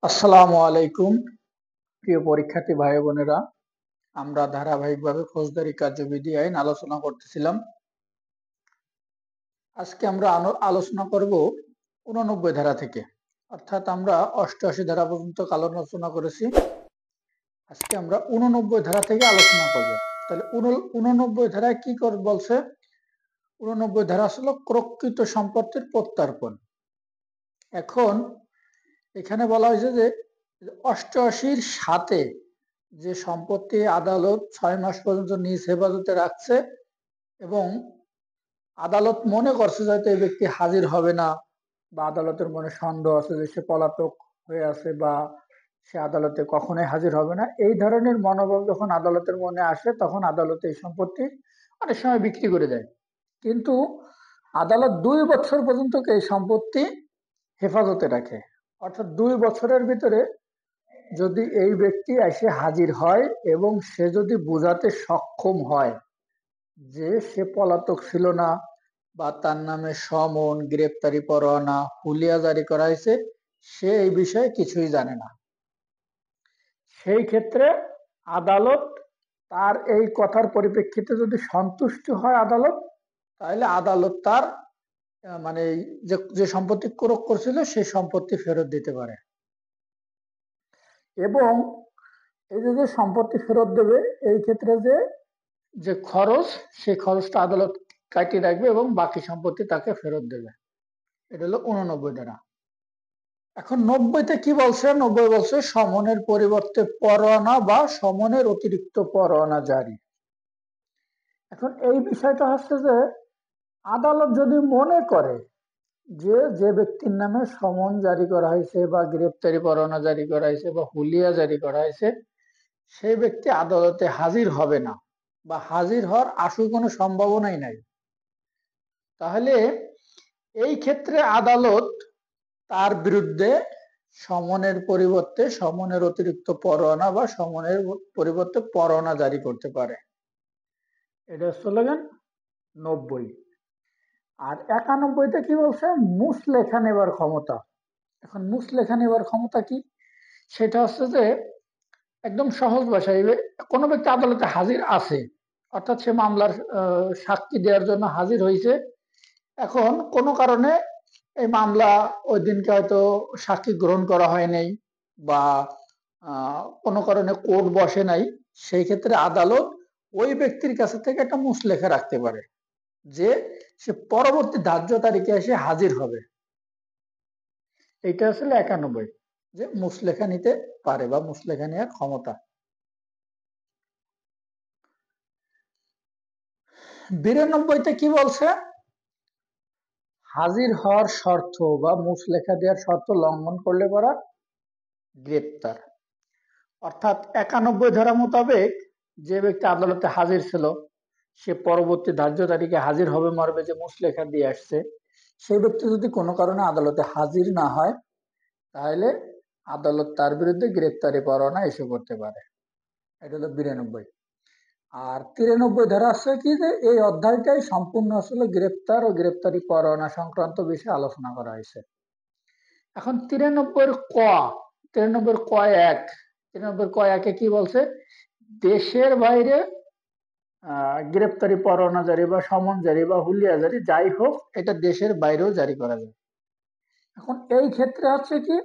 আসসালামু আলাইকুম প্রিয় পরীক্ষার্থী ভাই বোনেরা, আমরা ধারাবাহিকভাবে ফৌজদারি কার্যবিধি আইন আলোচনা করতেছিলাম। আজকে আমরা আলোচনা করব 89 ধারা থেকে, অর্থাৎ আমরা 88 ধারা পর্যন্ত আলোচনা করেছি। আজকে আমরা 89 ধারা থেকে আলোচনা করব। তাহলে 89 ধারায় কি বলছে? 89 ধারা হলো প্রকৃত সম্পত্তির প্রত্যর্পণ। এখন এখানে বলা হয়েছে যে 88-র সাথে যে সম্পত্তি আদালত 6 মাস পর্যন্ত নিজ হেফাজতে রাখছে এবং আদালত মনে করছে যে এই ব্যক্তি হাজির হবে না, বা আদালতের মনে সন্দেহ আছে যে সে পলাতক হয়ে আছে বা সে আদালতে কখনোই হাজির হবে না, এই ধরনের মনোভাব যখন আদালতের মনে আসে তখন আদালত এই সম্পত্তি অনেক সময় বিক্রি করে দেয়। কিন্তু আদালত 2 বছর পর্যন্ত এই সম্পত্তি হেফাজতে রাখে, অর্থাৎ 2 বছরের ভিতরে যদি এই ব্যক্তি এসে হাজির হয় এবং সে যদি বোঝাতে সক্ষম হয় যে সে পলাতক ছিল না, বা তার নামে সমন, গ্রেপ্তারি পরোয়ানা, হুলিয়া জারি করা হয়েছে, সে এই বিষয়ে কিছুই জানে না, সেই ক্ষেত্রে আদালত তার এই কথার পরিপ্রেক্ষিতে যদি সন্তুষ্ট হয় আদালত, তাহলে আদালত তার মানে যে সম্পত্তি ক্রয় করছিল সেই সম্পত্তি ফেরত দিতে পারে। এবং এই যে সম্পত্তি ফেরত দেবে, এই ক্ষেত্রে যে খরচ, সেই খরচটা আদালত কাটিয়ে রাখবে এবং বাকি সম্পত্তি তাকে ফেরত দেবে। এটা হলো 89 ধারা। এখন 90-তে কি বলছে? 90 বলছে সমনের পরিবর্তে পরোয়ানা বা সমনের অতিরিক্ত পরোয়ানা জারি। এখন এই বিষয়টা হচ্ছে যে আদালত যদি মনে করে যে যে ব্যক্তির নামে সমন জারি করা হয়েছে বা গ্রেপ্তারি পরোয়ানা জারি করা হয়েছে বা হুলিয়া জারি করা হয়েছে, সেই ব্যক্তি আদালতে হাজির হবে না বা হাজির হওয়ার আশু কোনো সম্ভাবনাই নাই, তাহলে এই ক্ষেত্রে আদালত তার বিরুদ্ধে সমনের পরিবর্তে সমনের অতিরিক্ত পরোয়ানা বা সমনের পরিবর্তে পরোয়ানা জারি করতে পারে। এটা স্লোগান 90। আর 91-তে কি বলছে? মুচলেখা নেবার ক্ষমতা। এখন মুচলেখা নেবার ক্ষমতা কি? সেটা হচ্ছে যে একদম সহজ ভাষায়, কোনো ব্যক্তি আদালতে হাজির আছে, অর্থাৎ সে মামলার সাক্ষী দেওয়ার জন্য হাজির হয়েছে। এখন কোনো কারণে এই মামলা ওই দিনকে হয়তো সাক্ষী গ্রহণ করা হয় নাই, বা কোনো কারণে কোর্ট বসে নাই, সেই ক্ষেত্রে আদালত ওই ব্যক্তির কাছে থেকে একটা মুচলেখা রাখতে পারে যে সে পরবর্তী ধার্য তারিখে এসে হাজির হবে। এটা আসলে 91, যে মুচলেখা নিতে পারে বা মুচলেখা নেওয়ার ক্ষমতা। 92-তে কি বলছে? হাজির হওয়ার শর্ত বা মুচলেখা দেওয়ার শর্ত লঙ্ঘন করলে পরা গ্রেপ্তার। অর্থাৎ 91 ধারা মোতাবেক যে ব্যক্তি আদালতে হাজির ছিল, সে পরবর্তী ধার্য তারিখে হাজির হবে মর্মে যে মুচলেখা দিয়ে আসছে, সেই ব্যক্তি যদি কোনো কারণে আদালতে হাজির না হয়, তাহলে আদালত তার বিরুদ্ধে গ্রেপ্তারি পরোয়ানা ইস্যু করতে পারে। এটা হলো 92। আর 93 ধারা আছে কি, যে এই অধ্যায়টাই সম্পূর্ণ আসলে গ্রেপ্তার ও গ্রেপ্তারি পরোয়ানা সংক্রান্ত বিষয়ে আলোচনা করা হয়েছে। এখন 93 ক 1, 93 ক 1-এ কি বলছে? দেশের বাইরে গ্রেপ্তারি পরোয়ানা জারি বা সমন জারি বা হুলিয়া জারি যাই হোক, এটা দেশের বাইরেও জারি করা যায়। এখন এই ক্ষেত্রে হচ্ছে কি,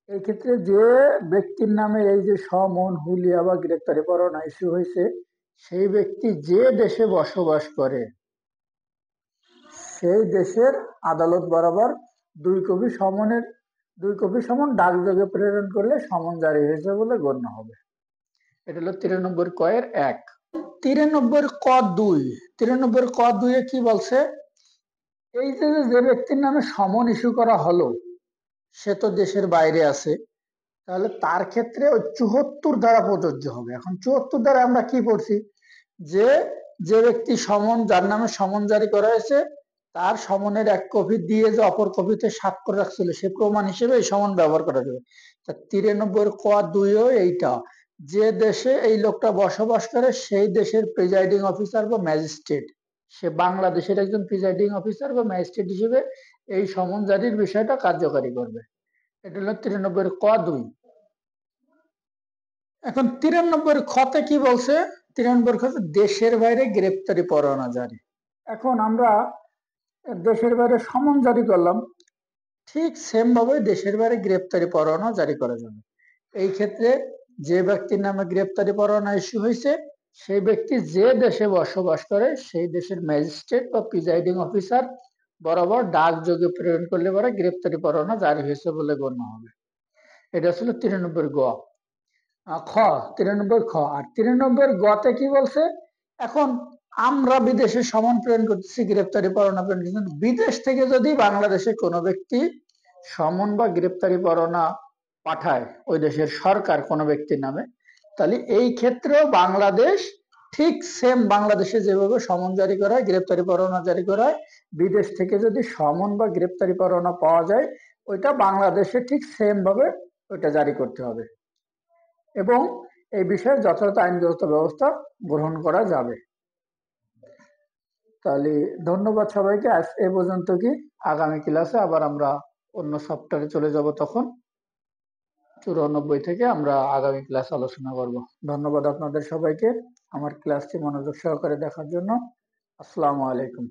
এই ক্ষেত্রে যে ব্যক্তির নামে এই যে সমন, হুলিয়া বা গ্রেপ্তারি পরোয়ানা ইস্যু হয়েছে, সেই ব্যক্তি যে দেশে বসবাস করে, সেই দেশের আদালত বরাবর 2 কপি সমন ডাকযোগে প্রেরণ করলে সমন জারি হয়েছে বলে গণ্য হবে। এটা হলো 93 ক 1। 93 ক 2, 93 ক 2-এ কি বলছে? এই যে ব্যক্তির নামে সমন ইস্যু করা হলো, সে তো দেশের বাইরে আছে, তাহলে তার ক্ষেত্রে ওই 74 ধারা প্রযোজ্য হবে। এখন 74 ধারা আমরা কি পড়ছি? যে যে ব্যক্তি সমন, যার নামে সমন জারি করা হয়েছে, তার সমনের 1 কপি দিয়ে যে অপর কপিতে স্বাক্ষর রাখছিল, সে প্রমাণ হিসেবে এই সমন ব্যবহার করা যাবে। 93 ক 2-ও এইটা, যে দেশে এই লোকটা বসবাস করে সেই দেশের প্রিজাইডিং অফিসার বা ম্যাজিস্ট্রেট, সে বাংলাদেশের একজন প্রিজাইডিং অফিসার বা ম্যাজিস্ট্রেট হিসেবে এই সমন জারির বিষয়টা কার্যকারী করবে। এটা হলো 93 ক 2। এখন 93 খতে কি বলছে? 93 খতে দেশের বাইরে গ্রেপ্তারি পরোয়ানা জারি। এখন আমরা দেশের বাইরে সমন জারি করলাম, ঠিক সেম ভাবে দেশের বাইরে গ্রেপ্তারি পরোয়ানা জারি করা যাবে। এই ক্ষেত্রে যে ব্যক্তির নামে গ্রেপ্তারি পরোয়ানা ইস্যু হয়েছে সেই ব্যক্তি যে দেশে বসবাস করে সেই দেশের ম্যাজিস্ট্রেট বা প্রিজাইডিং অফিসার বরাবর ডাকযোগে প্রেরণ করলে পরে গ্রেপ্তারি পরোয়ানা জারি হয়েছে বলে গণ্য হবে। এটা ছিল 93 গ। খ 93 খ। আর 93 গতে কি বলছে? এখন আমরা বিদেশে সমন প্রেরণ করতেছি, গ্রেপ্তারি পরোয়ানা প্রেরণ করতেছি, কিন্তু বিদেশ থেকে যদি বাংলাদেশে কোনো ব্যক্তি সমন বা গ্রেপ্তারি পরোয়ানা পাঠায় ওই দেশের সরকার কোনো ব্যক্তির নামে, তাহলে এই ক্ষেত্রেও বাংলাদেশ ঠিক সেম বাংলাদেশে যেভাবে সমন জারি করা হয়, গ্রেপ্তারি পরোয়ানা জারি করা হয়, বিদেশ থেকে যদি সমন বা গ্রেপ্তারি পরোয়ানা পাওয়া যায় ওইটা বাংলাদেশে ঠিক সেম ভাবে ওইটা জারি করতে হবে এবং এই বিষয়ে যথাযথ আইনগত ব্যবস্থা গ্রহণ করা যাবে। তাহলে ধন্যবাদ সবাইকে। আজ এ পর্যন্ত। কি আগামী ক্লাসে আবার আমরা অন্য সফটওয়্যারে চলে যাব, তখন 94 থেকে আমরা আগামী ক্লাস আলোচনা করব। ধন্যবাদ আপনাদের সবাইকে আমার ক্লাসটি মনোযোগ সহকারে দেখার জন্য। আসসালামু আলাইকুম।